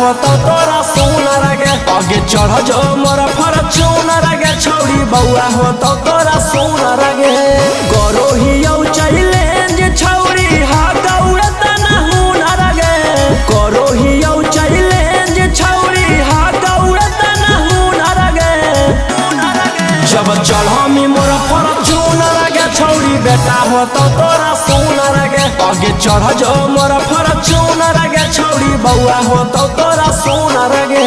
हो तो तोरा सोनार गे आगे चढ़ जो मोरा फॉर्च्यूनर गे छौड़ी बउआ हो तो तोरा सोनार गे गरो हियौ चैलेंज छौड़ी हा गौरत ना हुनर गे गरो हियौ चैलेंज छौड़ी हा गौरत ना हुनर गे जब चढ़मी मोरा फॉर्च्यूनर गे छौड़ी बेटा हो तो तोरा सोनार गे आगे चढ़ जो मोरा फॉर्च्यूनर गे छौड़ी बउआ हो तो तोरा सोनार गे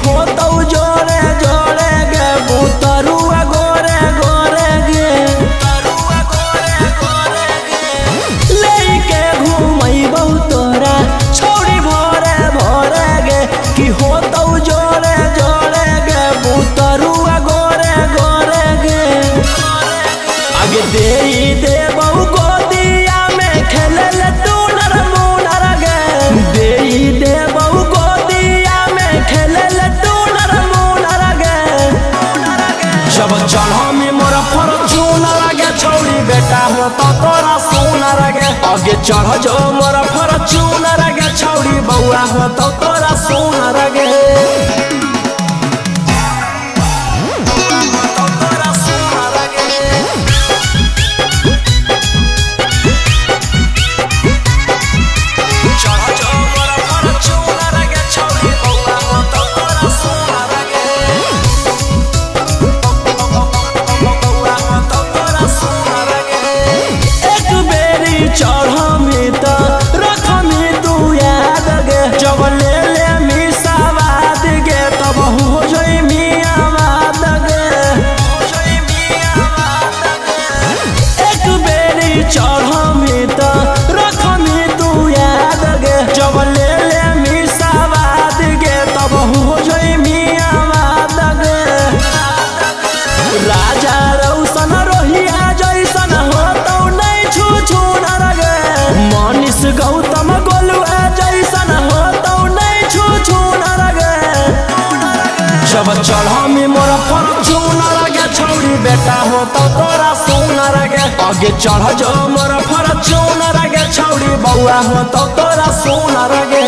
हो तो जोरे जोरे गे बुतरुआ गोरे गोरे गे लेके घूमैबौ तोरा छौड़ी भोरे भोरे गे कि हो तो जोरे जोरे गे बुतरुआ गोरे गोरे गे आगे दे देबौ गोदिया में खेले ले तू नर मुनर गे दे देबौ गोदिया में खेले जब चढ़मी मोरा फॉर्च्यूनर गे छौड़ी बेटा हो तो तोरा सोनार गे आगे चढ़ जो मोरा फॉर्च्यूनर गे छौड़ी बउआ हो तो तोरा सोनार गे चढ़मी तो रखमी तू याद गे जब ले ले मिसावाद गे तब हो जई मियावाद गे एक बेरी चढ़मी तो रखमी तू याद गे जब ले ले मिसावाद गे तब हो जई मियावाद गे राजा रौशन रोहिया जैसन हो तो नहीं छू छू मनीष गौतम गोलुआ जैसन हो तो नहीं छू छू नर गे जब चढ़मी मोरा फॉर्च्यूनर गे छौड़ी बेटा हो तो तोरा सोनार गे आगे चढ़ जो मोरा फॉर्च्यूनर गे छौड़ी बउआ हो तो तोरा सोनार गे।